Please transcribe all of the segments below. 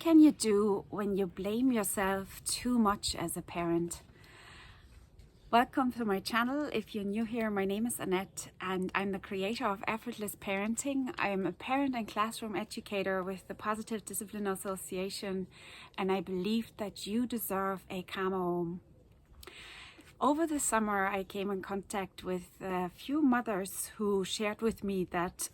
can you do when you blame yourself too much as a parent? Welcome to my channel. If you're new here, my name is Annette and I'm the creator of Effortless Parenting. I am a parent and classroom educator with the Positive Discipline Association, and I believe that you deserve a calmer home. Over the summer, I came in contact with a few mothers who shared with me that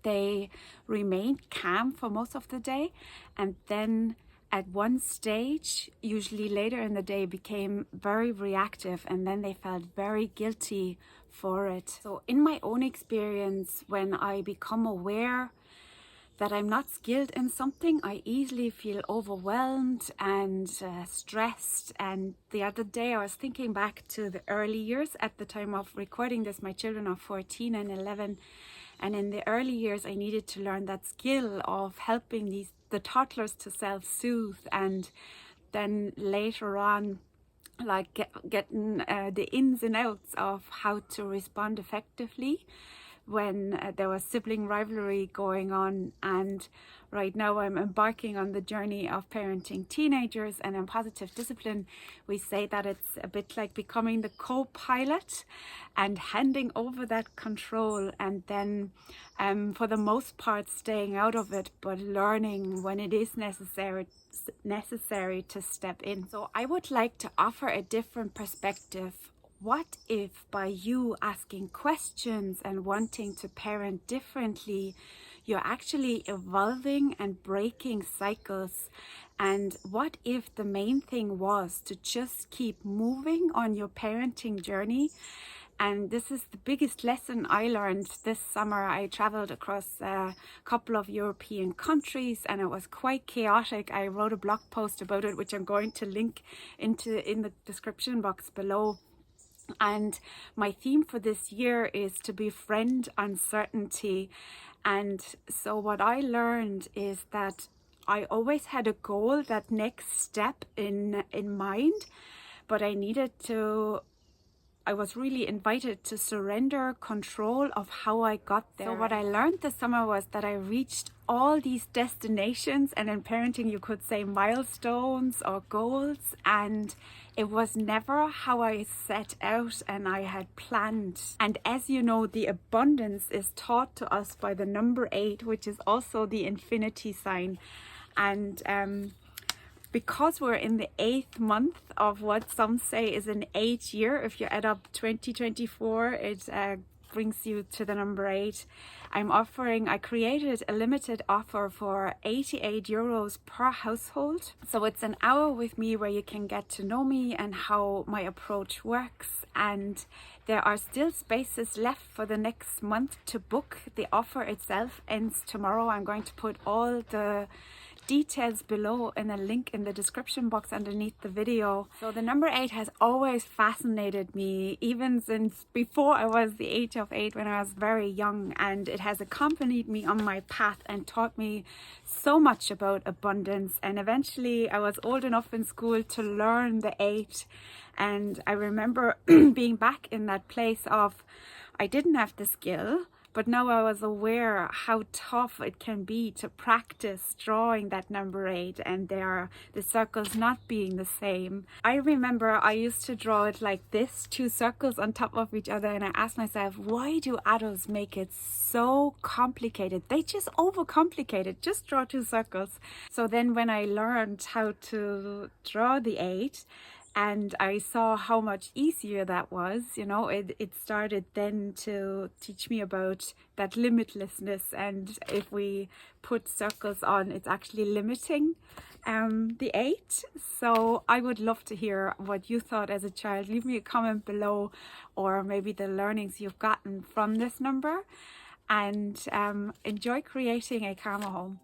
they remained calm for most of the day, and then at one stage, usually later in the day, became very reactive, and then they felt very guilty for it. So in my own experience, when I become aware that I'm not skilled in something, I easily feel overwhelmed and stressed. And the other day I was thinking back to the early years. At the time of recording this, my children are 14 and 11. And in the early years, I needed to learn that skill of helping the toddlers to self-soothe. And then later on, like getting the ins and outs of how to respond effectively when there was sibling rivalry going on. And right now I'm embarking on the journey of parenting teenagers, and in Positive Discipline we say that it's a bit like becoming the co-pilot and handing over that control, and then for the most part staying out of it, but learning when it is necessary to step in. So I would like to offer a different perspective. What if by you asking questions and wanting to parent differently, you're actually evolving and breaking cycles? And what if the main thing was to just keep moving on your parenting journey? And this is the biggest lesson I learned this summer. I traveled across a couple of European countries and it was quite chaotic. I wrote a blog post about it, which I'm going to link in the description box below. And my theme for this year is to befriend uncertainty. And so what I learned is that I always had a goal, that next step in mind, but I was really invited to surrender control of how I got there. So what I learned this summer was that I reached all these destinations, and in parenting you could say milestones or goals, and it was never how I set out and I had planned. And as you know, the abundance is taught to us by the number 8, which is also the infinity sign. And because we're in the 8th month of what some say is an 8 year, if you add up 2024, it brings you to the number 8. I created a limited offer for 88 euros per household. So it's an hour with me where you can get to know me and how my approach works. And there are still spaces left for the next month to book. The offer itself ends tomorrow. I'm going to put all the details below in a link in the description box underneath the video. So the number 8 has always fascinated me, even since before I was the age of 8, when I was very young, and it has accompanied me on my path and taught me so much about abundance. And eventually I was old enough in school to learn the 8, and I remember being back in that place of I didn't have the skill, but now I was aware how tough it can be to practice drawing that number 8 and the circles not being the same. I remember I used to draw it like this, 2 circles on top of each other, and I asked myself, why do adults make it so complicated? They just overcomplicate it. Just draw 2 circles. So then when I learned how to draw the 8, and I saw how much easier that was, you know, it started then to teach me about that limitlessness. And if we put circles on, it's actually limiting the 8. So I would love to hear what you thought as a child. Leave me a comment below, or maybe the learnings you've gotten from this number. And enjoy creating a calmer home.